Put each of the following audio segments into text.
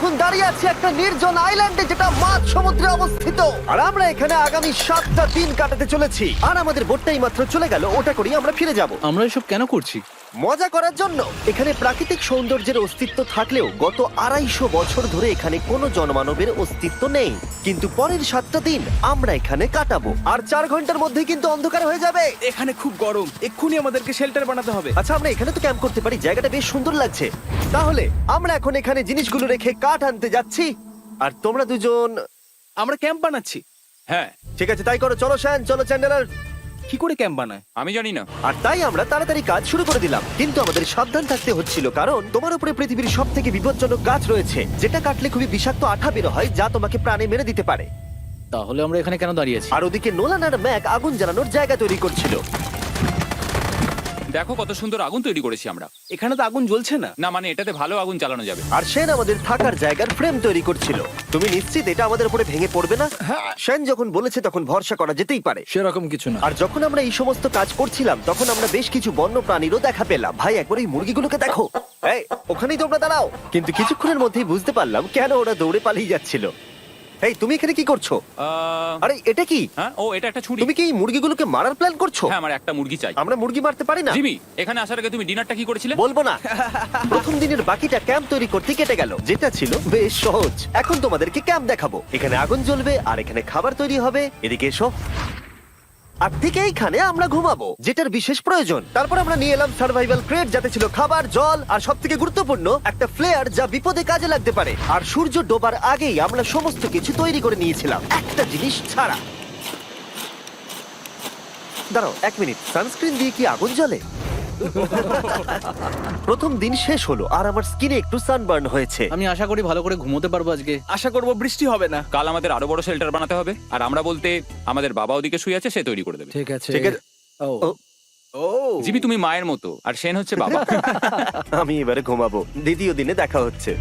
এখন দাঁড়িয়ে আছি একটা নির্জন আইল্যান্ডে যেটা মাঝ সমুদ্রে অবস্থিত, আর আমরা এখানে আগামী 7টা দিন কাটাতে চলেছি। আর আমাদের বোটটাই মাত্র চলে গেল, ওটা করেই আমরা ফিরে যাব আমরা এসব কেন করছি? মজা করার জন্য। এখানে প্রাকৃতিক সৌন্দর্যের অস্তিত্ব থাকলেও গত 250 বছর ধরে এখানে কোনো জনমানবের অস্তিত্ব নেই। কিন্তু পরের 7টা দিন আমরা এখানে কাটাবো, আর 4 ঘন্টার মধ্যে কিন্তু অন্ধকার হয়ে যাবে। এখানে খুব গরম, এক্ষুনি আমাদেরকে শেল্টার বানাতে হবে। আচ্ছা, আমরা এখানে তো ক্যাম্প করতে পারি, জায়গাটা বেশ সুন্দর লাগছে। তাহলে আমরা এখন এখানে জিনিসগুলো রেখে কাঠ আনতে যাচ্ছি, আর তোমরা দুজন। আমরা ক্যাম্প বানাচ্ছি। হ্যাঁ, ঠিক আছে, তাই করো। চলো শ্যান, চলো চ্যান্ডেলার। কি করে ক্যাম্প বানায়? আমি জানি না। আর তাই আমরা তাড়াতাড়ি কাজ শুরু করে দিলাম, কিন্তু আমাদের সাবধান থাকতে হচ্ছিল, কারণ তোমার উপরে পৃথিবীর সব থেকে বিপজ্জনক গাছ রয়েছে, যেটা কাটলে খুবই বিষাক্ত আঠা বের হয়, যা তোমাকে প্রাণে মেরে দিতে পারে। তাহলে আমরা এখানে কেন দাঁড়িয়ে আছি? আর ওদিকে নোলান আর ম্যাক আগুন জ্বালানোর জায়গা তৈরি করছিল। দেখো কত সুন্দর আগুন তৈরি করেছি আমরা। এখানে তো আগুন জ্বলছে না। না মানে এটাতে ভালো আগুন চালানো যাবে। আর সেন আমাদের থাকার জায়গার ফ্রেম তৈরি করছিল। তুমি নিশ্চিত এটা আমাদের উপরে ভেঙে পড়বে না? সেন যখন বলেছে তখন ভরসা করা যেতেই পারে। সেরকম কিছু না। আর যখন আমরা এই সমস্ত কাজ করছিলাম তখন আমরা বেশ কিছু বন্য প্রাণীরও দেখা পেলাম। ভাই, একবার এই মুরগিগুলোকে দেখো। এই, ওখানেই তোমরা দাঁড়াও। কিন্তু কিছুক্ষণের মধ্যেই বুঝতে পারলাম কেন ওরা দৌড়ে পালিয়ে যাচ্ছিল। এই, তুমি এখানে কি করছো? আরে এটা কি? হ্যাঁ, ও এটা একটা ছুরি। তুমি কি এই মুরগিগুলোকে মারার প্ল্যান করছো? হ্যাঁ, আমার একটা মুরগি চাই। আমরা মুরগি মারতে পারি না। জিমি, এখানে আসার আগে তুমি ডিনারটা কি করেছিলে? বলবো না। প্রথম দিনের বাকিটা ক্যাম্প তৈরি করতে কেটে গেল, যেটা ছিল বেশ সহজ। এখন তোমাদেরকে ক্যাম্প দেখাবো। এখানে আগুন জ্বলবে আর এখানে খাবার তৈরি হবে। এদিকে এসো। আর ঠিক এইখানে আমরা ঘুমাবো, যেটার বিশেষ প্রয়োজন। তারপর আমরা নিয়ে এলাম সার্ভাইভাল ক্রেট, যাতে ছিল খাবার, জল আর সবথেকে গুরুত্বপূর্ণ একটা ফ্লেয়ার, যা বিপদে কাজে লাগতে পারে। আর সূর্য ডোবার আগেই আমরা সমস্ত কিছু তৈরি করে নিয়েছিলাম, একটা জিনিস ছাড়া। দাঁড়াও 1 মিনিট, সানস্ক্রিন দিয়ে কি আগুন জ্বলে? প্রথম দিন শেষ হলো আর আমার স্কিনে একটু সানবার্ন হয়েছে। আমি আশা করি ভালো করে ঘুমোতে পারবো আজকে। আশা করব বৃষ্টি হবে না। কাল আমাদের আরো বড় শেল্টার বানাতে হবে, আর আমরা বলতে আমাদের বাবা ওদিকে শুয়ে আছে, সে তৈরি করে দেবে। ঠিক আছে। ঠিক আছে। ও ও, ও জিমি তুমি মায়ের মতো, আর সেন হচ্ছে বাবা। আমি এবারে ঘুমাবো। দ্বিতীয় দিনে দেখা হচ্ছে।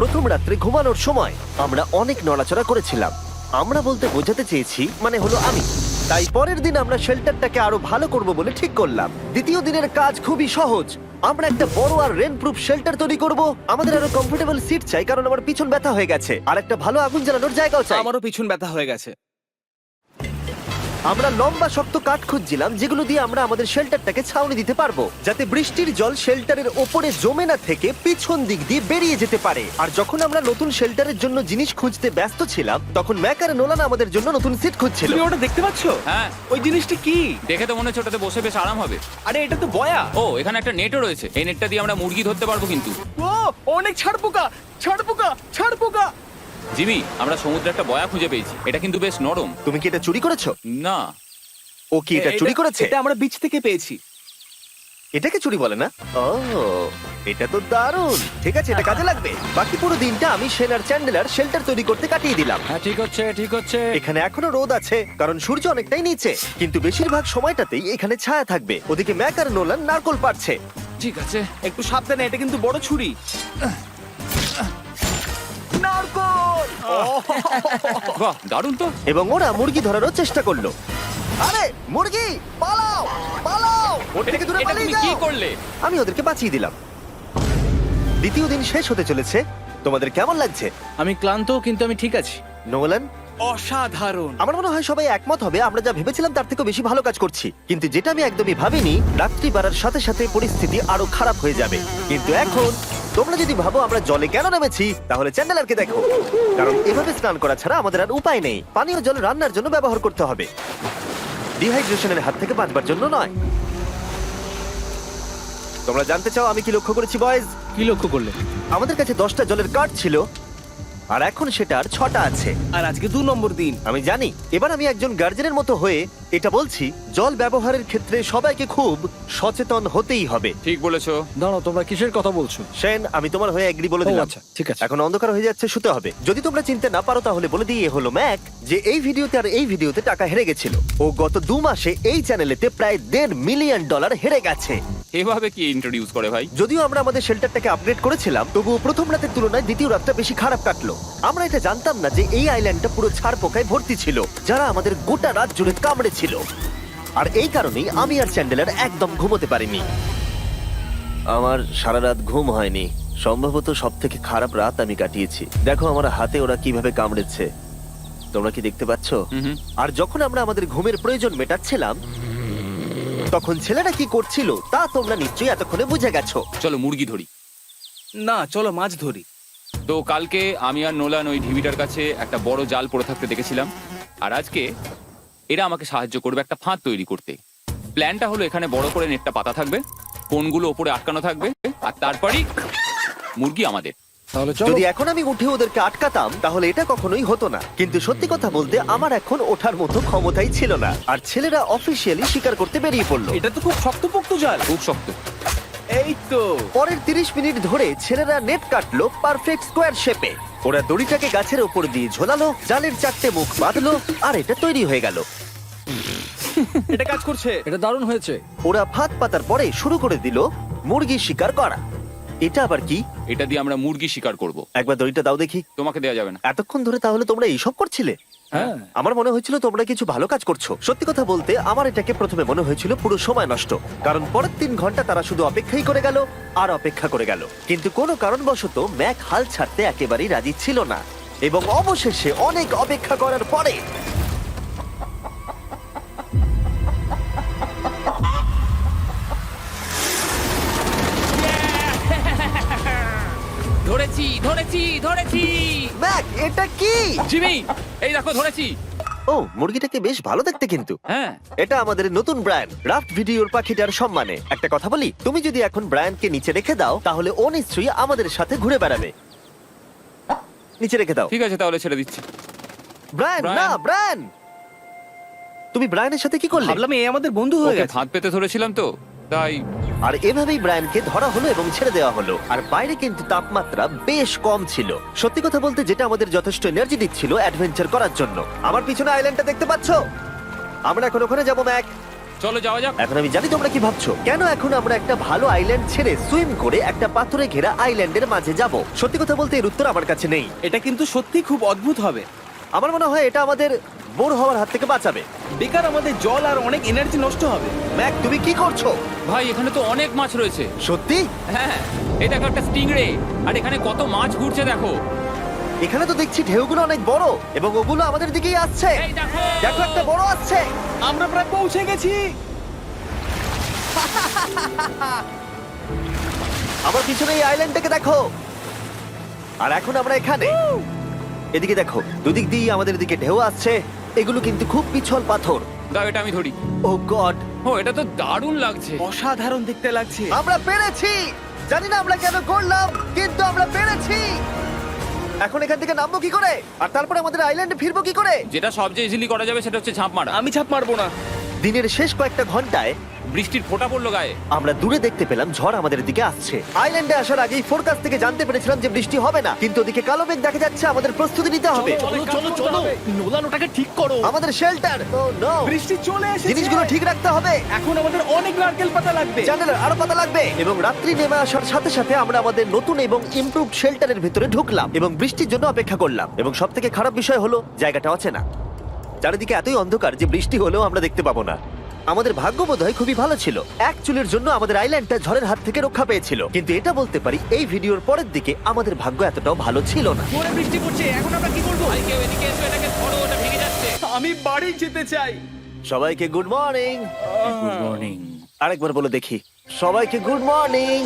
প্রথম রাত্রে ঘুমানোর সময় আমরা অনেক নড়াচড়া করেছিলাম। আমরা বলতে বোঝাতে চেয়েছি, মানে হলো আমি। তাই পরের দিন আমরা শেল্টারটাকে আরো ভালো করব বলে ঠিক করলাম। দ্বিতীয় দিনের কাজ খুবই সহজ। আমরা একটা বড় আর রেন প্রুফ শেল্টার তৈরি করব। আমাদের আরো কমফোর্টেবল সিট চাই, কারণ আমার পিছন ব্যথা হয়ে গেছে, আর একটা ভালো আগুন জ্বালানোর জায়গাও চাই। আমারও পিছন ব্যথা হয়ে গেছে। আমরা লম্বা শক্ত কাঠ খুঁজছিলাম, যেগুলো দিয়ে আমরা আমাদের শেল্টারটাকে ছাউনি দিতে পারবো, যাতে বৃষ্টির জল শেল্টারের ওপরে জমে না থেকে পিছন দিক দিয়ে বেরিয়ে যেতে পারে। আর যখন আমরা নতুন শেল্টারের জন্য জিনিস খুঁজতে ব্যস্ত ছিলাম, তখন ম্যাক আর নোলান আমাদের জন্য নতুন সিট খুঁজছিল। তুমি ওটা দেখতে পাচ্ছো? হ্যাঁ, ওই জিনিসটা কি? দেখে তো মনে হচ্ছে ওটাতে বসে বেশ আরাম হবে। আরে এটা তো বয়া। ও, এখানে একটা নেটও রয়েছে। এই নেটটা দিয়ে আমরা মুরগি ধরতে পারবো। কিন্তু ও অনেক ছাড়পোকা, ছাড়পোকা, ছাড়পোকা। জিমি, আমরা সমুদ্রে একটা বয়া খুঁজে পেয়েছি। এটা কিন্তু বেশ নরম। তুমি কি এটা চুরি করেছো? না, ও কি এটা চুরি করেছে? এটা আমরা বিচ থেকে পেয়েছি। এটাকে চুরি বলে না? ও, এটা তো দারুণ। ঠিক আছে, এটা কাজে লাগবে। বাকি পুরো দিনটা আমি সেন আর চ্যান্ডেলার শেল্টার তৈরি করতে কাটিয়ে দিলাম। হ্যাঁ, ঠিক হচ্ছে, ঠিক হচ্ছে। এখানে এখনো রোদ আছে, কারণ সূর্য অনেকটাই নিচে, কিন্তু বেশিরভাগ সময়টাতেই এখানে ছায়া থাকবে। ওদিকে ম্যাক আর নোলান নারকোল পাড়ছে। ঠিক আছে। একটু সাবধানে, এটা কিন্তু বড় ছুরি। নারকোল। বাহ, দারুণ তো। এবং ওরা মুরগি ধরারও চেষ্টা করলো। আরে মুরগি, পালাও পালাও, ওর থেকে দূরে এটা পালিয়ে তুমি কি যাও। করলে? আমি ওদেরকে বাঁচিয়ে দিলাম। দ্বিতীয় দিন শেষ হতে চলেছে। তোমাদের কেমন লাগছে? আমি ক্লান্ত, কিন্তু আমি ঠিক আছি। নোলান? অসাধারণ। আমার মনে হয় সবাই একমত হবে, আমরা যা ভেবেছিলাম তার থেকে বেশি ভালো কাজ করছি। কিন্তু যেটা আমি একদমই ভাবিনি, রাত্রি বাড়ার সাথে সাথে পরিস্থিতি আরো খারাপ হয়ে যাবে। কিন্তু এখন তোমরা যদি ভাবো আমরা জলে কেন নেমেছি, তাহলে চ্যান্ডেলারকে দেখো। কারণ এভাবে স্নান করা ছাড়া আমাদের আর উপায় নেই। পানীয় জল রান্নার জন্য ব্যবহার করতে হবে, ডিহাইড্রেশনের হাত থেকে বাঁচবার জন্য নয়। তোমরা জানতে চাও আমি কি লক্ষ্য করেছি বয়েজ? কি লক্ষ্য করলে? আমাদের কাছে 10টা জলের কার্ড ছিল, আর এখন সেটা আর 6টা আছে। আর আজকে 2 নম্বর দিন। আমি জানি। এবার আমি একজন গার্জেনের মতো হয়ে এটা বলছি, জল ব্যবহারের ক্ষেত্রে সবাইকে খুব সচেতন হতেই হবে। ঠিক বলেছো। দাঁড়াও, তোমরা কিসের কথা বলছো? সেন, আমি তোমার হয়ে এগ্রি বলে ও, দিলাম। আচ্ছা, ঠিক আছে। এখন অন্ধকার হয়ে যাচ্ছে, শুতে হবে। যদি তোমরা চিনতে না পারো তাহলে বলে দিয়ে হলো ম্যাক, যে এই ভিডিওতে আর এই ভিডিওতে টাকা হেরে গেছিল। ও গত 2 মাসে এই চ্যানেলেতে প্রায় $1.5 মিলিয়ন হেরে গেছে। এভাবে কি ইন্ট্রোডিউস করে ভাই? যদিও আমরা আমাদের শেল্টারটাকে আপগ্রেড করেছিলাম, তবুও প্রথম রাতের তুলনায় দ্বিতীয় রাতটা বেশি খারাপ কাটলো। আমরা এটা জানতাম না যে এই আইল্যান্ডটা পুরো ছাড় পোকায় ভর্তি ছিল, যারা আমাদের গোটা রাত জুড়ে কামড়েছিল। আর এই কারণেই আমি আর চ্যান্ডেলার একদম ঘুমোতে পারিনি। আমার সারা রাত ঘুম হয়নি, সম্ভবত সব থেকে খারাপ রাত আমি কাটিয়েছি। দেখো আমার হাতে ওরা কিভাবে কামড়েছে, তোমরা কি দেখতে পাচ্ছ? হুম। আর যখন আমরা আমাদের ঘুমের প্রয়োজন মেটাচ্ছিলাম তখন ছেলেরা কি করছিল তা তোমরা নিশ্চয়ই এতক্ষণে বুঝে গেছো। চলো মুরগি ধরি। না, চলো মাছ ধরি। তো কালকে আমি আর নোলান ওই ঢিবিটার কাছে একটা বড় জাল পড়ে থাকতে দেখেছিলাম, আর আজকে এরা আমাকে সাহায্য করবে একটা ফাঁদ তৈরি করতে। প্ল্যানটা হলো এখানে বড় করে নেটটা পাতা থাকবে, কোনগুলো ওপরে আটকানো থাকবে, আর তারপরই মুরগি আমাদের। তাহলে চলো। যদি এখন আমি উঠে ওদেরকে আটকাতাম তাহলে এটা কখনোই হতো না, কিন্তু সত্যি কথা বলতে আমার এখন ওঠার মতো ক্ষমতাই ছিল না। আর ছেলেরা অফিসিয়ালি স্বীকার করতে বেরিয়ে পড়লো। এটা তো খুব শক্তপোক্ত জাল। খুব শক্ত। এই তো। পরের 30 মিনিট ধরে ছেলেরা নেট কাটলো পারফেক্ট স্কোয়ার শেপে। ওরা দড়িটাকে গাছের ওপর দিয়ে ঝোলালো, জালের 4টে মুখ বাঁধলো, আর এটা তৈরি হয়ে গেল। এটা কাজ করছে। এটা দারুণ হয়েছে। ওরা ফাঁদ পাতার পরে শুরু করে দিল মুরগি শিকার করা। এটা আবার কি? এটা দিয়ে আমরা মুরগি শিকার করব। একবার দড়িটা দাও দেখি। তোমাকে দেওয়া যাবে না। এতক্ষণ ধরে তাহলে তোমরা এইসব করছিলে? হ্যাঁ। আমার মনে হয়েছিল তোমরা কিছু ভালো কাজ করছো। সত্যি কথা বলতে আমার এটাকে প্রথমে মনে হয়েছিল পুরো সময় নষ্ট, কারণ পরের 3 ঘন্টা তারা শুধু অপেক্ষাই করে গেল আর অপেক্ষা করে গেল। কিন্তু কোনো কারণবশত ম্যাক হাল ছাড়তে একেবারেই রাজি ছিল না, এবং অবশেষে অনেক অপেক্ষা করার পরে ধরেছি ধরেছি ধরেছি। ম্যাক এটা কি? জিমি, এই দেখো ধরেছি। ও, মুরগিটাকে বেশ ভালো দেখতে কিন্তু। হ্যাঁ। এটা আমাদের নতুন ব্র্যান্ড রাফট ভিডিওর পাখিটার সম্মানে। একটা কথা বলি, তুমি যদি এখন ব্র্যান্ডকে নিচে রেখে দাও তাহলে ও নিশ্চয়ই আমাদের সাথে ঘুরে বেড়াবে। নিচে রেখে দাও। ঠিক আছে, তাহলে ছেড়ে দিচ্ছি। Brian, Brian. না ব্রায়ান, তুমি ব্রায়ানের সাথে কি করলে? ভাবলাম এই আমাদের বন্ধু হয়ে ওকে গেছে। ফাঁদ পেতে ধরেছিলাম তো, তাই। আর এভাবেই ব্রায়ানকে ধরা হলো এবং ছেড়ে দেওয়া হলো। আর বাইরে কিন্তু তাপমাত্রা বেশ কম ছিল। সত্যি কথা বলতে যেটা আমাদের যথেষ্ট এনার্জি দিচ্ছিল অ্যাডভেঞ্চার করার জন্য। আমার পিছনে আইল্যান্ডটা দেখতে পাচ্ছো? আমরা এখন ওখানে যাবো ম্যাক। চলো যাওয়া যাক। এখন আমি জানি তোমরা কি ভাবছো, কেন এখন আমরা একটা ভালো আইল্যান্ড ছেড়ে সুইম করে একটা পাথরে ঘেরা আইল্যান্ডের মাঝে যাব? সত্যি কথা বলতে এর উত্তর আমার কাছে নেই। এটা কিন্তু সত্যি খুব অদ্ভুত হবে। আমার মনে হয় এটা আমাদের বোর হওয়ার হাত থেকে বাঁচাবে। বেকার আমাদের জল আর অনেক এনার্জি নষ্ট হবে। ম্যাক, তুমি কি করছো? ভাই এখানে তো অনেক মাছ রয়েছে। সত্যি? হ্যাঁ, এই দেখো একটা স্টিংরে, আর এখানে কত মাছ ঘুরছে দেখো। এখানে তো দেখছি ঢেউগুলো অনেক বড় এবং ওগুলো আমাদের দিকেই আসছে। এই দেখো। দেখো একটা বড় আসছে। আমরা প্রায় পৌঁছে গেছি। আমার পিছনে এই আইল্যান্ডটাকে দেখো। আর এখন আমরা এখানে। এদিকে দেখো, দুদিক দিয়ে আমাদের দিকে ঢেউ আসছে। এগুলো কিন্তু খুব পিছল পাথর। দাও, এটা আমি ধরি। ও গড, ও, এটা তো দারুণ লাগছে। অসাধারণ দেখতে লাগছে। আমরা পেরেছি। জানি না আমরা কেন করলাম, কিন্তু আমরা পেরেছি। এখন এখান থেকে নামবো কি করে, আর তারপরে আমাদের আইল্যান্ডে ফিরবো কি করে? যেটা সবচেয়ে ইজিলি করা যাবে সেটা হচ্ছে ঝাঁপ মারা। আমি ছাপ মারবো না। দিনের শেষ কয়েকটা ঘন্টায় বৃষ্টির ফোঁটা পড়লো গায়ে। আমরা দূরে দেখতে পেলাম ঝড় আমাদের দিকে আসছে। আইল্যান্ডে আসার আগেই ফোরকাস্ট থেকে জানতে পেরেছিলাম যে বৃষ্টি হবে না, কিন্তু ওদিকে কালো মেঘ দেখা যাচ্ছে। আমাদের প্রস্তুতি নিতে হবে। চলো। নোলান ওটাকে ঠিক করো। আমাদের শেল্টার, ও নো, বৃষ্টি চলে এসেছে। জিনিসগুলো ঠিক রাখতে হবে। এখন আমাদের অনেক নারকেল পাতা লাগবে। জানালার আরো পাতা লাগবে। এবং রাত্রি নেমে আসার সাথে সাথে আমরা আমাদের নতুন এবং ইমপ্রুভড শেল্টারের ভিতরে ঢুকলাম এবং বৃষ্টির জন্য অপেক্ষা করলাম। এবং সব থেকে খারাপ বিষয় হলো জায়গাটা অচেনা। চারিদিকে এতই অন্ধকার যে বৃষ্টি হলেও আমরা দেখতে পাবো না। আমাদের ভাগ্য বোধহয় খুবই ভালো ছিল। এক চুলের জন্য আমাদের আইল্যান্ডটা ঝড়ের হাত থেকে রক্ষা পেয়েছিল, কিন্তু এটা বলতে পারি এই ভিডিওর পরের দিকে আমাদের ভাগ্য এতটাও ভালো ছিল না। জোরে বৃষ্টি পড়ছে। এখন আমরা কি করব? ভাই কেউ এদিকে এসো, এটাকে ধরো, ওটা ভেঙে যাচ্ছে। আমি বাড়ি যেতে চাই। সবাইকে গুড মর্নিং। Good morning. আরেকবার বলে দেখি, সবাইকে গুড মর্নিং।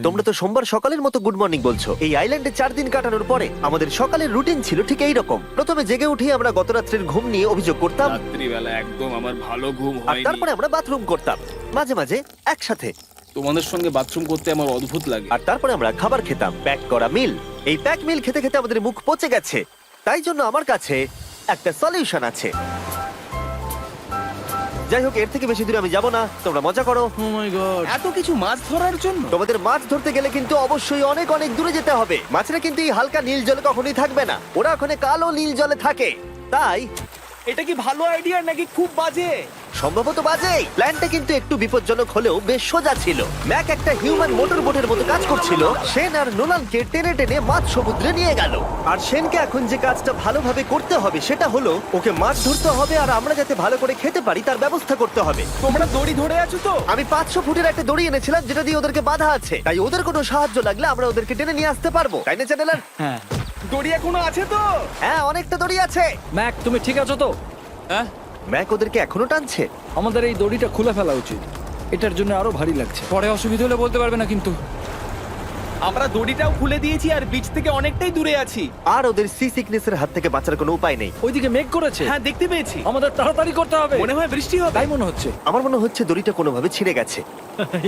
তোমরা তো সোমবার সকালের মতো গুড মর্নিং বলছো। এই আইল্যান্ডে 4 দিন কাটানোর পরে আমাদের সকালের রুটিন ছিল ঠিক এই রকম। প্রথমে জেগে উঠেই আমরা গত রাত্রের ঘুম নিয়ে অভিযোগ করতাম, রাত্রিবেলা একদম আমার ভালো ঘুম আর হয়নি। তারপরে আমরা বাথরুম করতাম, মাঝে মাঝে একসাথে। তোমাদের সঙ্গে বাথরুম করতে আমার অদ্ভুত লাগে। আর তারপরে আমরা খাবার খেতাম, প্যাক করা মিল। এই প্যাক মিল খেতে খেতে আমাদের মুখ পচে গেছে। তাই জন্য আমার কাছে একটা সলিউশন আছে। যাই হোক, এর থেকে বেশি দূরে আমি যাব না, তোমরা মজা করো। ও মাই গড। এত কিছু মাছ ধরার জন্য? তোমাদের মাছ ধরতে গেলে কিন্তু অবশ্যই অনেক অনেক দূরে যেতে হবে। মাছেরা কিন্তু এই হালকা নীল জলে কখনোই থাকবে না, ওরা ওখানে কালো নীল জলে থাকে। তাই এটা কি ভালো আইডিয়া নাকি খুব বাজে? সম্ভবত বাজে। প্ল্যানটা কিন্তু একটু বিপজ্জনক হলেও বেশ সোজা ছিল। ম্যাক একটা হিউম্যান মোটর বোটের মতো কাজ করছিল। শেন আর নোলানকে টেনে টেনে মাছ সমুদ্রে নিয়ে গেল। আর শেনকে এখন যে কাজটা ভালোভাবে করতে হবে সেটা হলো ওকে মাছ ধরতে হবে, আর আমরা যাতে ভালো করে খেতে পারি তার ব্যবস্থা করতে হবে। তোমরা দড়ি ধরে আছো তো? আমি 500 ফুটের একটা দড়ি এনেছিলাম যেটা দিয়ে ওদেরকে বাঁধা আছে, তাই ওদের কোনো সাহায্য লাগলে আমরা ওদেরকে টেনে নিয়ে আসতে পারবো, তাই না চ্যানেলার? হ্যাঁ। দড়ি এখনো আছে তো? হ্যাঁ, অনেকটা দড়ি আছে। ম্যাক, তুমি ঠিক আছো তো? হ্যাঁ, ম্যাক ওদেরকে এখনো টানছে। আমাদের এই দড়িটা খুলে ফেলা উচিত, এটার জন্য আরো ভারী লাগছে। পরে অসুবিধা হলে বলতে পারবে না কিন্তু। আমরা দড়িটাও খুলে দিয়েছি আর বিচ থেকে অনেকটাই দূরে আছি। আর ওদের সি সিকনেসের হাত থেকে বাঁচার কোনো উপায় নেই। ওইদিকে মেঘ করেছে। হ্যাঁ, দেখতে পেয়েছি। আমাদের তাড়াতাড়ি করতে হবে। মনে হয় বৃষ্টি হবে। তাই মনে হচ্ছে। আমার মনে হচ্ছে দড়িটা কোনোভাবে ছিঁড়ে গেছে।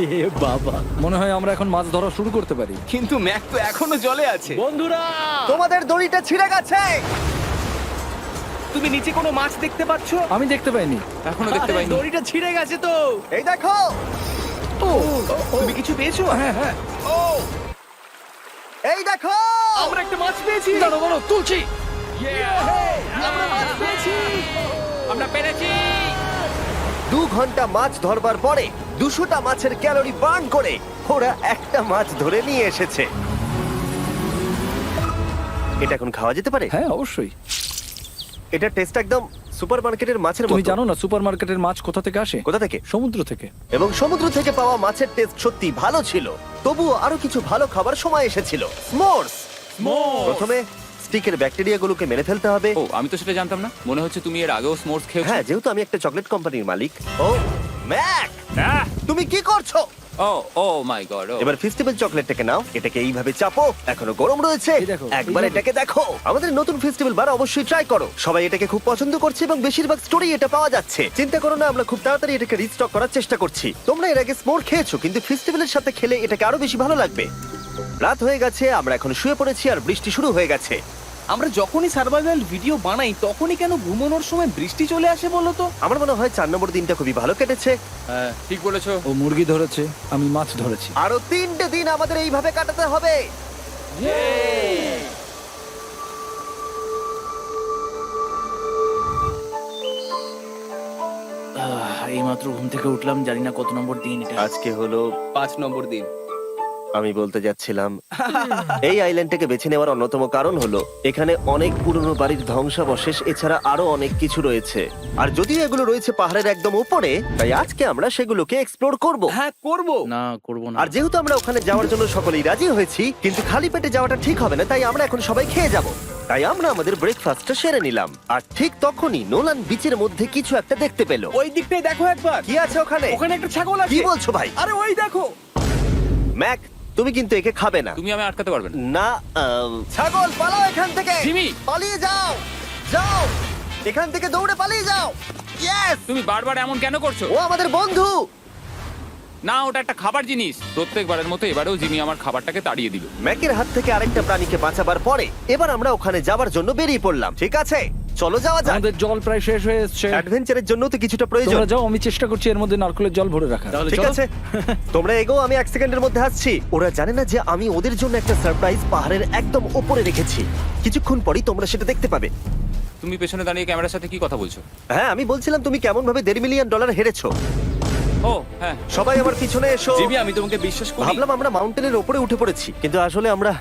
এ বাবা, মনে হয় আমরা এখন মাছ ধরা শুরু করতে পারি। কিন্তু ম্যাক তো এখনো জলে আছে। বন্ধুরা, তোমাদের দড়িটা ছিঁড়ে গেছে। তুমি নিচে কোনো মাছ দেখতে পাচ্ছ? আমি দেখতে পাইনি। এখনো দেখতে পাইনি। দড়িটা ছিঁড়ে গেছে তো। এই দেখো। তুমি কিছু পেয়েছো? হ্যাঁ হ্যাঁ, ও, এই দেখো। আমরা একটা মাছ পেয়েছি। দাঁড়ো দাঁড়ো, তুলছি। আমরা মাছ পেয়েছি। আমরা পেরেছি। 2 ঘন্টা মাছ ধরবার পরে 200টা মাছের ক্যালোরি বার্ন করে ওরা একটা মাছ ধরে নিয়ে এসেছে। এটা এখন খাওয়া যেতে পারে? হ্যাঁ অবশ্যই। এটা টেস্ট একদম সুপারমার্কেটের মাছের তুমি মতো। জানো না সুপারমার্কেটের মাছ কোথা থেকে আসে? কোথা থেকে? সমুদ্র থেকে। এবং সমুদ্র থেকে পাওয়া মাছের টেস্ট সত্যি ভালো ছিল। তবুও আরো কিছু ভালো খাবার সময় এসেছিল। স্মোর্স। প্রথমে স্টিকের ব্যাকটেরিয়াগুলোকে মেরে ফেলতে হবে। ও, আমি তো সেটা জানতাম না। মনে হচ্ছে তুমি এর আগেও স্মোর্টস খেয়েছো। হ্যাঁ, যেহেতু আমি একটা চকলেট কোম্পানির মালিক। ও ম্যাক, তুমি কি করছো? ও ও মাই গড। এবার ফেস্টিভ্যাল চকলেটটাকে নাও, এটাকে এইভাবে চাপো, এখনো গরম রয়েছে। এই দেখো, একবার এইভাবে। এটাকে দেখো। আমাদের নতুন ফেস্টিভ্যাল বার অবশ্যই ট্রাই করো। সবাই এটাকে খুব পছন্দ করছে এবং বেশিরভাগ স্টোরি এটা পাওয়া যাচ্ছে। চিন্তা করো না, আমরা খুব তাড়াতাড়ি এটাকে রিস্টক করার চেষ্টা করছি। তোমরা এর আগে স্মোর খেয়েছো, কিন্তু ফেস্টিভ্যালের সাথে খেলে এটাকে আরো বেশি ভালো লাগবে। রাত হয়ে গেছে, আমরা এখন শুয়ে পড়েছি আর বৃষ্টি শুরু হয়ে গেছে। আমরা যখনই সার্ভাইভাল ভিডিও বানাই তখনই কেন ঘুমানোর সময় বৃষ্টি চলে আসে বলো তো? আমার মনে হয় 4 নম্বর দিনটা খুবই ভালো কেটেছে। হ্যাঁ, ঠিক বলেছো। ও মুরগি ধরেছে, আমি মাছ ধরেছি। আরো 3টে দিন আমাদের এইভাবে কাটাতে হবে। এইমাত্র ঘুম থেকে উঠলাম, জানি না কত নম্বর দিন এটা। আজকে হলো 5 নম্বর দিন। আমি বলতে যাচ্ছিলাম এই আইল্যান্ডটাকে বেছে নেওয়ার অন্যতম কারণ হলো এখানে অনেক পুরনো বাড়ির ধ্বংসাবশেষ, এছাড়া আরো অনেক কিছু রয়েছে। আর যদিও এগুলো রয়েছে পাহাড়ের একদম উপরে, তাই আজকে আমরা সেগুলোকে এক্সপ্লোর করব। হ্যাঁ, করব। না, করবো না। আর যেহেতু আমরা ওখানে যাওয়ার জন্য সকলেই রাজি হয়েছি, কিন্তু খালি পেটে যাওয়াটা ঠিক হবে না, তাই আমরা এখন সবাই খেয়ে যাব। তাই আমরা আমাদের ব্রেকফাস্টটা সেরে নিলাম। আর ঠিক তখনই নোলান বিচের মধ্যে কিছু একটা দেখতে পেল। ওই দিকটাই দেখো একবার। কি আছে ওখানে? ওখানে একটা ছাগল আছে। কি বলছো ভাই? আরে ওই দেখো। ম্যাক, তুমি কিন্তু একে খাবে না। তুমি আমি আটকাতে পারবে না। না, ছাগল পালাও এখান থেকে। জিমি! পালিয়ে যাও, যাও এখান থেকে, দৌড়ে পালিয়ে যাও। ইয়েস, তুমি বারবার এমন কেন করছো? ও আমাদের বন্ধু। না, ওটা একটা খাবার জিনিস। প্রত্যেকবারের মতো এবারেও জিমি আমার খাবারটাকে তাড়িয়ে দিল। ম্যাকের হাত থেকে আরেকটা প্রাণীকে বাঁচাবার পরে এবার আমরা ওখানে যাবার জন্য বেরিয়ে পড়লাম। ঠিক আছে, চলো যাওয়া যাক। আমাদের জল প্রায় শেষ হয়ে এসেছে। অ্যাডভেঞ্চারের জন্য তো কিছুটা প্রয়োজন। তোমরা যাও, আমি চেষ্টা করছি এর মধ্যে নারকেলের জল ভরে রাখা। তাহলে ঠিক চলো। আছে, তোমরা এগো, আমি 1 সেকেন্ডের মধ্যে আসছি। ওরা জানে না যে আমি ওদের জন্য একটা সারপ্রাইজ পাহাড়ের একদম উপরে রেখেছি। কিছুক্ষণ পরেই তোমরা সেটা দেখতে পাবে। তুমি পেছনে দাঁড়িয়ে ক্যামেরার সাথে কি কথা বলছো? হ্যাঁ, আমি বলছিলাম তুমি কেমন ভাবে $1.5 মিলিয়ন হেরেছো। ও হ্যাঁ। সবাই আমার পিছনে এসো। জিমি, আমি তোমাকে বিশ্বাস করি। ভাবলাম আমরা মাউন্টেনের উপরে উঠে পড়েছি, কিন্তু আসলে আমরা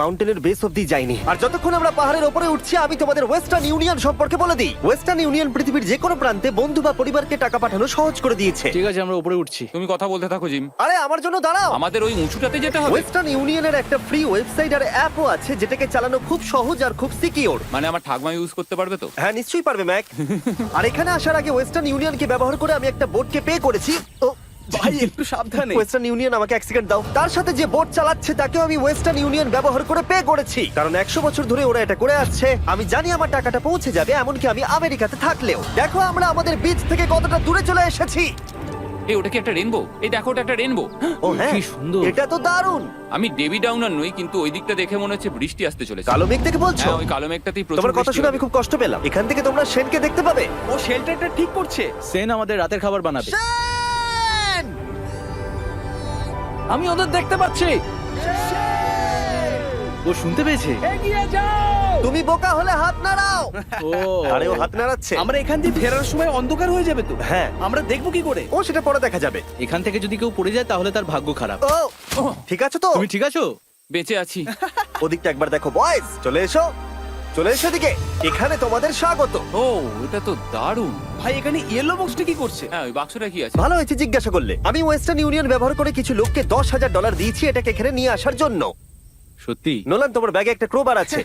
মাউন্টেনের বেস অব্দি যাইনি। আর যতক্ষণ আমরা পাহাড়ের উপরে উঠছি, আমি তোমাদের ওয়েস্টার্ন ইউনিয়ন সম্পর্কে বলে দিই। ওয়েস্টার্ন ইউনিয়ন পৃথিবীর যে কোনো প্রান্তে বন্ধু বা পরিবারকে টাকা পাঠানো সহজ করে দিয়েছে। ঠিক আছে, আমরা উপরে উঠছি। তুমি কথা বলতে থাকো জিম। আরে আমার জন্য দাঁড়াও। আমাদের ওই উঁচুটাতে যেতে হবে। ওয়েস্টার্ন ইউনিয়নের একটা ফ্রি ওয়েবসাইট আর অ্যাপও আছে, যেটাকে চালানো খুব সহজ আর খুব সিকিউর। মানে আমার ঠাকমা ইউজ করতে পারবে তো? হ্যাঁ, নিশ্চয়ই পারবে ম্যাক। আর এখানে আসার আগে ওয়েস্টার্ন ইউনিয়নকে ব্যবহার করে আমি একটা বোটকে পে করেছি। ও ভাই, একটু সাবধানে। ওয়েস্টার্ন ইউনিয়ন আমাকে 1 সেকেন্ড দাও। তার সাথে যে বোট চালাচ্ছে তাকেও আমি ওয়েস্টার্ন ইউনিয়ন ব্যবহার করে পে করেছি, কারণ 100 বছর ধরে ওরা এটা করে আসছে। আমি জানি আমার টাকাটা পৌঁছে যাবে, এমনকি আমি আমেরিকাতে থাকলেও। দেখো আমরা আমাদের বিচ থেকে কতটা দূরে চলে এসেছি। এই ওটা কি একটা রেনবো? এই দেখো, ওটা একটা রেনবো। ও হ্যাঁ, কি সুন্দর। এটা তো দারুণ। আমি ডেভি ডাউনার নই, কিন্তু ওই দিকটা দেখে মনে হচ্ছে বৃষ্টি আসতে চলেছে। কালো মেঘ দেখে বলছো? হ্যাঁ, ওই কালো মেঘটাতেই প্রচুর তোমার কথা বৃষ্টি শুনে হবে। আমি খুব কষ্ট পেলাম। এখান থেকে তোমরা শেনকে দেখতে পাবে। ও শেল্টারটা ঠিক করছে। সেন আমাদের রাতের খাবার বানাবে। শেন! আমি ওদের দেখতে পাচ্ছি। ও শুনতে পেয়েছে। তুমি বোকা হলে হাত নাড়াও। ও আরে ও হাত নাড়াচ্ছে। আমরা এখান দিয়ে ফেরার সময় অন্ধকার হয়ে যাবে তো। হ্যাঁ। আমরা দেখবো কি করে? ও সেটা পরে দেখা যাবে। এখান থেকে যদি কেউ পড়ে যায় তাহলে তার ভাগ্য খারাপ। ও ঠিক আছে তো? তুমি ঠিক আছো? বেঁচে আছি। ওদিকটা একবার দেখো বয়েজ, চলে এসো, চলে এসো দিকে। এখানে তোমাদের স্বাগত। ও এটা তো দারুণ। ভাই এখানে ইয়েলো বক্সটা কি করছে? হ্যাঁ ওই বাক্সটা কি আছে? ভালো হয়েছে জিজ্ঞাসা করলে। আমি ওয়েস্টার্ন ইউনিয়ন ব্যবহার করে কিছু লোককে $10,000 দিয়েছি এটাকে এখানে নিয়ে আসার জন্য। সত্যি? নোলান, তোমার ব্যাগে একটা ক্রোবার আছে।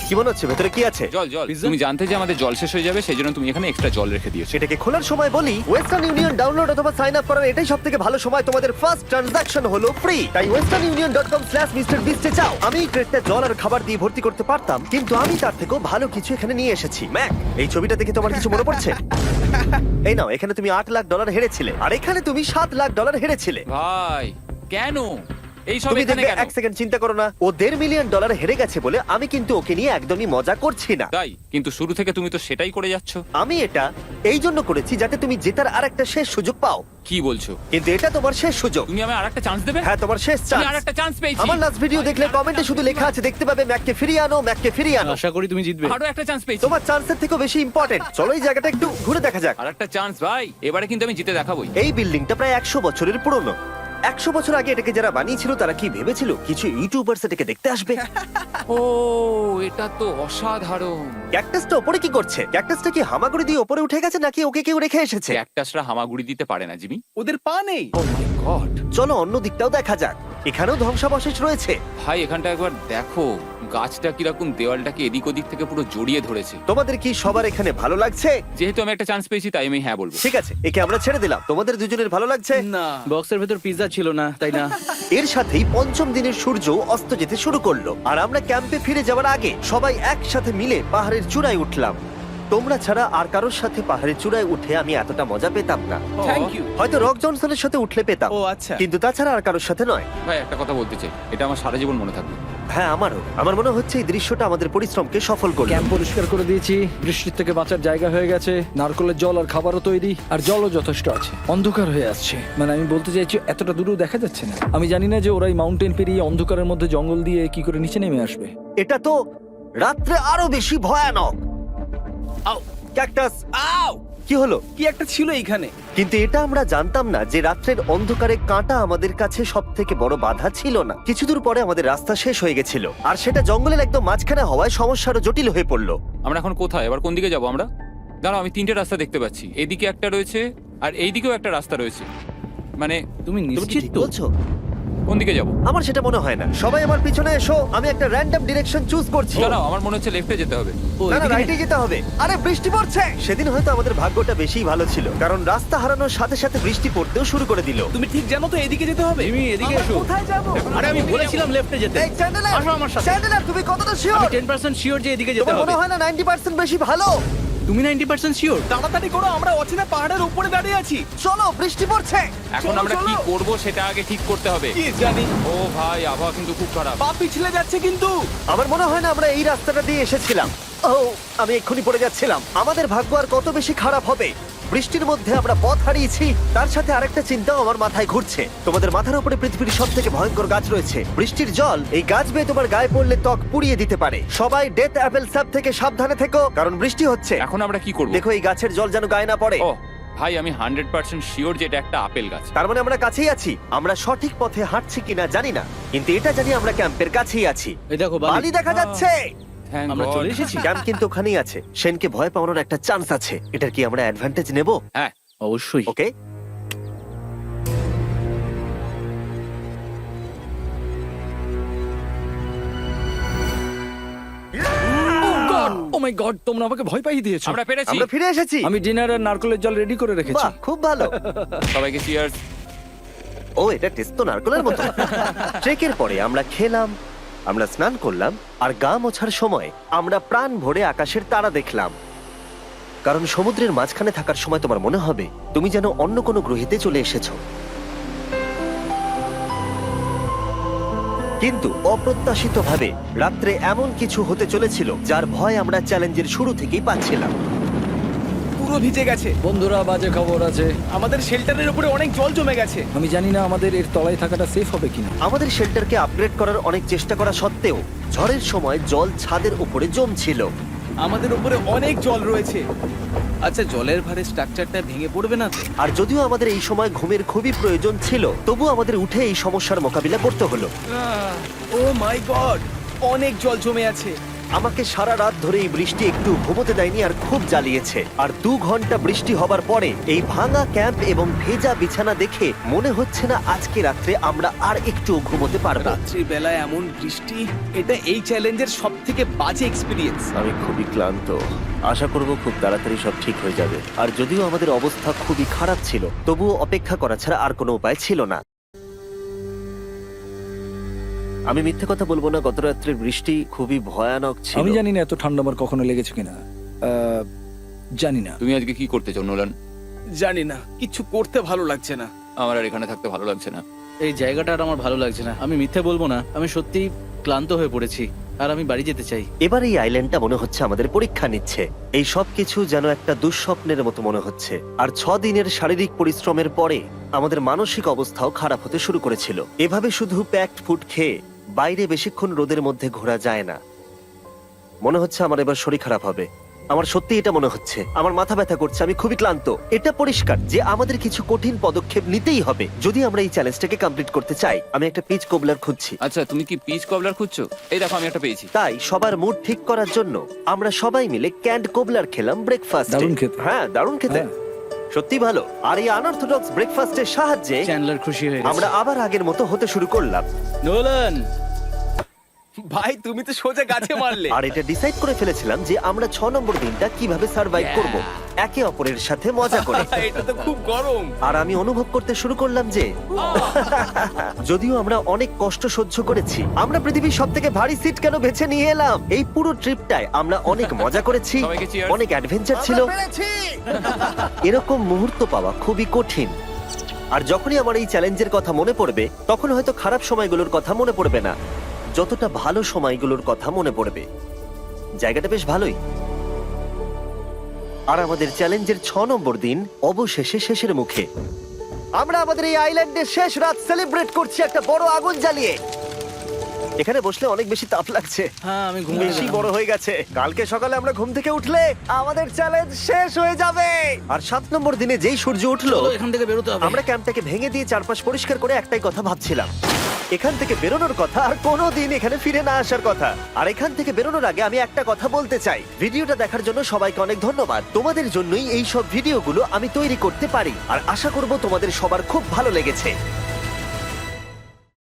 কি মনে হচ্ছে ভেতরে কি আছে? জল জল। Pizza? তুমি জানতে যে আমাদের জল শেষ হয়ে যাবে সেই জন্য তুমি এখানে এক্সট্রা জল রেখে দিয়েছো। সেটাকে খোলার সময় বলি, ওয়েস্টার্ন ইউনিয়ন ডাউনলোড অথবা সাইন আপ করার এটাই সবথেকে ভালো সময়। তোমাদের ফার্স্ট ট্রানজাকশন হলো ফ্রি। তাই westernunion.com/MrBeast এ যাও। আমি এই ক্রেটটা জল আর খাবার দিয়ে ভর্তি করতে পারতাম, কিন্তু আমি তার থেকেও ভালো কিছু এখানে নিয়ে এসেছি। ম্যাক, এই ছবিটা দেখে তোমার কিছু মনে পড়ছে? এই নাও, এখানে তুমি $8 লাখ হেরেছিলে, আর এখানে তুমি $7 লাখ হেরেছিলে। ভাই কেন এই সব তুমি এখানে দেখবে, কেন? এক সেকেন্ড চিন্তা করো না। ও $1.5 মিলিয়ন হেরে গেছে বলে আমি কিন্তু ওকে নিয়ে একদমই মজা করছি না। তাই কিন্তু শুরু থেকে তুমি তো সেটাই করে যাচ্ছ। আমি এটা এই জন্য করেছি যাতে তুমি জেতার আরেকটা শেষ সুযোগ পাও, কি বলছো? কিন্তু এটা তোমার শেষ সুযোগ। তুমি আমায় আরেকটা চান্স দেবে? হ্যাঁ, তোমার শেষ আমি চান্স। আরেকটা চান্স পেয়েছি। আমার লাস্ট ভিডিও দেখলে কমেন্টে শুধু লেখা আছে, দেখতে পাবে ম্যাককে ফিরিয়ে আনো, ম্যাককে ফিরিয়ে আনো। আশা করি তুমি জিতবে। আরো একটা চান্স পেয়েছি। তোমার চান্সের থেকেও বেশি ইম্পর্টেন্ট। চলো এই জায়গাটা একটু ঘুরে দেখা যাক। আরেকটা চান্স ভাই, এবারে কিন্তু আমি জিতে দেখাবোই। এই বিল্ডিংটা প্রায় 100 বছরের পুরনো। 100 বছর আগে এটাকে যারা বানিয়েছিল তারা কি ভেবেছিল কিছু ইউটিউবার্স এটাকে দেখতে আসবে? ও এটা তো অসাধারণ। ক্যাকটাসটা ওপরে কি করছে? ক্যাকটাসটা কি হামাগুড়ি দিয়ে ওপরে উঠে গেছে নাকি ওকে কেউ রেখে এসেছে? ক্যাকটাসরা হামাগুড়ি দিতে পারে না জিমি। ওদের পা নেই। ও মাই গড। চলো অন্য দিকটাও দেখা যাক। এখানেও ধ্বংসাবশেষ রয়েছে। ভাই এখানটা একবার দেখো, গাছটা কিরকম দেওয়ালটাকে এদিক ওদিক থেকে পুরো জড়িয়ে ধরেছে। তোমাদের কি সবার এখানে ভালো লাগছে? যেহেতু আমি একটা চান্স পেয়েছি তাই আমি হ্যাঁ বলবো। ঠিক আছে, একে আমরা ছেড়ে দিলাম। তোমাদের দুজনের ভালো লাগছে? না, বক্সের ভেতর পিৎজা ছিল না, তাই না? এর সাথেই পঞ্চম দিনের সূর্য অস্ত যেতে শুরু করলো, আর আমরা ক্যাম্পে ফিরে যাওয়ার আগে সবাই একসাথে মিলে পাহাড়ের চূড়ায় উঠলাম। তোমরা ছাড়া আর কারোর সাথে পাহাড়ের চূড়ায় উঠে আমি এতটা মজা পেতাম না। Thank you. হয়তো রক জনসনের সাথে উঠলে পেতাম, ও আচ্ছা। কিন্তু তাছাড়া আর কারোর সাথে নয়। ভাই একটা কথা বলতে চাই, এটা আমার সারা জীবন মনে থাকবে। হ্যাঁ, আমারও। আমার মনে হচ্ছে এই দৃশ্যটা আমাদের পরিশ্রমকে সফল করলো। ক্যাম্প পরিষ্কার করে দিয়েছি, বৃষ্টির থেকে বাঁচার জায়গা হয়ে গেছে, নারকেলের জল আর খাবারও তৈরি, আর জলও যথেষ্ট আছে। অন্ধকার হয়ে আসছে, মানে আমি বলতে চাইছি এতটা দূরেও দেখা যাচ্ছে না। আমি জানি না যে ওরা এই মাউন্টেন পেরিয়ে অন্ধকারের মধ্যে জঙ্গল দিয়ে কি করে নিচে নেমে আসবে। এটা তো রাত্রে আরো বেশি ভয়ানক। আউ, ক্যাকটাস, আউ! কি হলো? কি একটা ছিল এইখানে। কিন্তু এটা আমরা জানতাম না যে রাত্রের অন্ধকারে কাঁটা আমাদের কাছে সব থেকে বড় বাধা ছিল না। কিছু দূর পরে আমাদের রাস্তা শেষ হয়ে গেছিল, আর সেটা জঙ্গলের একদম মাঝখানে হওয়ায় সমস্যা আরো জটিল হয়ে পড়লো। আমরা এখন কোথায়, এবার কোন দিকে যাবো আমরা? দাঁড়াও, আমি তিনটে রাস্তা দেখতে পাচ্ছি। এদিকে একটা রয়েছে আর এইদিকেও একটা রাস্তা রয়েছে। মানে তুমি তুমি কি নিশ্চিত ঠিক তো? বলছো? কোন দিকে যাবো? আমার সেটা মনে হয় না। সবাই আমার পিছনে এসো, আমি একটা র্যান্ডম ডিরেকশন চুজ করছি। দাঁড়াও, আমার মনে হচ্ছে লেফটে যেতে হবে। ও, না না, এদিকে রাইটে যেতে হবে। আরে বৃষ্টি পড়ছে। সেদিন হয়তো আমাদের ভাগ্যটা বেশিই ভালো ছিল, কারণ রাস্তা হারানোর সাথে সাথে বৃষ্টি পড়তেও শুরু করে দিল। তুমি ঠিক জানো তো এদিকে যেতে হবে? জিমি, এদিকে আমরা এসো। কোথায় যাব? আরে আমি বলেছিলাম লেফটে যেতে। এই চ্যান্ডেলার, আসো আমার সাথে। চ্যান্ডেলার, তুমি কতটা শিওর? আমি 10% শিওর যে এদিকে যেতে তোমার হবে। মনে হয় না 90% বেশি ভালো? তুমি 90% শিওর? তাড়াতাড়ি করো, আমরা অচেনা পাহাড়ের উপরে দাঁড়িয়ে আছি। চলো, বৃষ্টি পড়ছে। এখন চলো, আমরা কি চলো। করব সেটা আগে ঠিক করতে হবে। কি জানি, ও ভাই, আবহাওয়া কিন্তু খুব খারাপ। পা পিছলে যাচ্ছে কিন্তু। আমার মনে হয় না আমরা এই রাস্তাটা দিয়ে এসেছিলাম। ও, আমি এক্ষুনি পড়ে যাচ্ছিলাম। আমাদের ভাগ্য আর কত বেশি খারাপ হবে। বৃষ্টির মধ্যে আমরা পথ হারিয়েছি, তার সাথে আরেকটা চিন্তাও আমার মাথায় ঘুরছে। তোমাদের মাথার উপরে পৃথিবীর সব থেকে ভয়ঙ্কর গাছ রয়েছে। বৃষ্টির জল এই গাছ বেয়ে তোমার গায়ে পড়লে ত্বক পুড়িয়ে দিতে পারে। সবাই ডেথ অ্যাপেল স্যাপ থেকে সাবধানে থেকো, কারণ বৃষ্টি হচ্ছে। এখন আমরা কি করব? দেখো, এই গাছের জল যেন গায়ে না পড়ে। ও ভাই, আমি 100% শিওর যে এটা একটা আপেল গাছ। তার মানে আমরা কাছেই আছি। আমরা সঠিক পথে হাঁটছি কিনা জানি না, কিন্তু এটা জানি আমরা ক্যাম্পের কাছেই আছি। এই দেখো বালি দেখা যাচ্ছে। Thank আমরা God. চলে এসেছি। ক্যাম্প কিন্তু ওখানেই আছে। সেনকে ভয় পাওয়ানোর একটা চান্স আছে। এটার কি আমরা অ্যাডভান্টেজ নেব? হ্যাঁ, অবশ্যই। ওকে, ও মাই গড, তোমরা আমাকে ভয় পাইয়ে দিয়েছো। আমরা পেরেছি। আমরা ফিরে এসেছি। আমি ডিনারের নারকেলের জল রেডি করে রেখেছি। বাহ, খুব ভালো। সবাইকে চিয়ার্স। ও, এটা টেস্ট তো নারকেলের মতো। ট্রেকের পরে আমরা খেলাম, আমরা স্নান করলাম, আর গা মোছার সময় আমরা প্রাণ ভরে আকাশের তারা দেখলাম। কারণ সমুদ্রের মাঝখানে থাকার সময় তোমার মনে হবে তুমি যেন অন্য কোনো গ্রহেতে চলে এসেছো। কিন্তু অপ্রত্যাশিতভাবে রাত্রে এমন কিছু হতে চলেছিল যার ভয় আমরা চ্যালেঞ্জের শুরু থেকেই পাচ্ছিলাম। পুরো পুরো ভিজে গেছে। বন্ধুরা, বাজে খবর আছে। আমাদের শেল্টারের উপরে অনেক জল জমে গেছে। আমি জানি না আমাদের এর তলায় থাকাটা সেফ হবে কিনা। আমাদের শেল্টারকে আপগ্রেড করার অনেক চেষ্টা করা সত্ত্বেও ঝড়ের সময় জল ছাদের উপরে জমছিল। আমাদের উপরে অনেক জল রয়েছে। আচ্ছা, জলের ভারে স্ট্রাকচারটা ভেঙে পড়বে না তো? আর যদিও আমাদের এই সময় ঘুমের খুবই প্রয়োজন ছিল, তবু আমাদের উঠে এই সমস্যার মোকাবিলা করতে হলো। ও মাই গড, অনেক জল জমে আছে। আমাকে সারা রাত ধরে এই বৃষ্টি একটু ঘুমোতে দেয়নি আর খুব জ্বালিয়েছে। আর 2 ঘন্টা বৃষ্টি হবার পরে এই ভাঙা ক্যাম্প এবং ভেজা বিছানা দেখে মনে হচ্ছে না আজকে রাত্রে আমরা আর একটু ঘুমোতে পারবো। রাত্রির বেলায় এমন বৃষ্টি, এটা এই চ্যালেঞ্জের সব থেকে বাজে এক্সপিরিয়েন্স। আমি খুবই ক্লান্ত। আশা করব খুব তাড়াতাড়ি সব ঠিক হয়ে যাবে। আর যদিও আমাদের অবস্থা খুবই খারাপ ছিল, তবুও অপেক্ষা করা ছাড়া আর কোনো উপায় ছিল না। আমি মিথ্যে কথা বলবো না, গত রাত্রের বৃষ্টি খুবই ভয়ানক ছিল। আমি জানি না এত ঠান্ডা আমার কখনো লেগেছে কিনা। জানি না। তুমি আজকে কি করতে চাও নোলান? জানি না, কিছু করতে ভালো লাগছে না। আমার আর এখানে থাকতে ভালো লাগছে না। এই জায়গাটা আর আমার ভালো লাগছে না। আমি মিথ্যে বলবো না, আমি সত্যি ক্লান্ত হয়ে পড়েছি আর আমি বাড়ি যেতে চাই। এবার এই আইল্যান্ডটা মনে হচ্ছে আমাদের পরীক্ষা নিচ্ছে। এই সব কিছু যেন একটা দুঃস্বপ্নের মতো মনে হচ্ছে। আর 6 দিনের শারীরিক পরিশ্রমের পরে আমাদের মানসিক অবস্থাও খারাপ হতে শুরু করেছিল। এভাবে শুধু প্যাকড ফুড খেয়ে বাইরে বেশিক্ষণ রোদের মধ্যে ঘোরা যায় না। মনে হচ্ছে আমার এবার শরীর খারাপ হবে। আমার সত্যি এটা মনে হচ্ছে। আমার মাথা ব্যথা করছে, আমি খুবই ক্লান্ত। এটা পরিষ্কার যে আমাদের কিছু কঠিন পদক্ষেপ নিতেই হবে যদি আমরা এই চ্যালেঞ্জটাকে কমপ্লিট করতে চাই। আমি একটা পিচ কোবলার খুঁজছি। আচ্ছা, তুমি কি পিচ কবলার খুঁজছো? এই দেখো, আমি একটা পেয়েছি। তাই সবার মুড ঠিক করার জন্য আমরা সবাই মিলে ক্যান্ড কোবলার খেলাম ব্রেকফাস্টে। দারুণ খেতে। হ্যাঁ, দারুণ খেতে। হ্যাঁ। সত্যি ভালো। আর এই আনঅর্থোডক্স ব্রেকফাস্টের সাহায্যে চ্যান্ডলার খুশি হয়ে গেছে। আমরা আবার আগের মতো হতে শুরু করলাম। নোলান, ভাই, তুমি তো সোজা গাছে মারলে। আর এটা ডিসাইড করে ফেলেছিলাম যে আমরা 6 নম্বর দিনটা কিভাবে সার্ভাইভ করব, একে অপরের সাথে মজা করে। এটা তো খুব গরম। আর আমি অনুভব করতে শুরু করলাম যে যদিও আমরা অনেক কষ্ট সহ্য করেছি, আমরা পৃথিবীর সব থেকে ভারী সিট কেন বেছে নিয়ে এলাম। এই পুরো ট্রিপটায় আমরা অনেক মজা করেছি, সবাইকে cheers। অনেক অ্যাডভেঞ্চার ছিল। এরকম মুহূর্ত পাওয়া খুবই কঠিন। আর যখনই আমার এই চ্যালেঞ্জের কথা মনে পড়বে, তখন হয়তো খারাপ সময়গুলোর কথা মনে পড়বে না, যতটা ভালো সময়গুলোর কথা মনে পড়বে। জায়গাটা বেশ ভালোই। আর আমাদের চ্যালেঞ্জের 6 নম্বর দিন অবশেষে শেষের মুখে। আমরা আমাদের এই আইল্যান্ডের শেষ রাত সেলিব্রেট করছি একটা বড় আগুন জ্বালিয়ে। এখানে বসলে অনেক বেশি তাপ লাগছে। হ্যাঁ, আমি ঘুমিয়ে বেশি গেলাম। বড় হয়ে গেছে। কালকে সকালে আমরা ঘুম থেকে উঠলে আমাদের চ্যালেঞ্জ শেষ হয়ে যাবে। আর 7 নম্বর দিনে যেই সূর্য উঠলো, চলো, এখান থেকে বেরোতে হবে। আমরা ক্যাম্পটাকে ভেঙে দিয়ে চারপাশ পরিষ্কার করে একটাই কথা ভাবছিলাম, এখান থেকে বেরোনোর কথা আর কোনোদিন এখানে ফিরে না আসার কথা। আর এখান থেকে বেরোনোর আগে আমি একটা কথা বলতে চাই, ভিডিওটা দেখার জন্য সবাইকে অনেক ধন্যবাদ। তোমাদের জন্যই এই সব ভিডিওগুলো আমি তৈরি করতে পারি। আর আশা করব তোমাদের সবার খুব ভালো লেগেছে।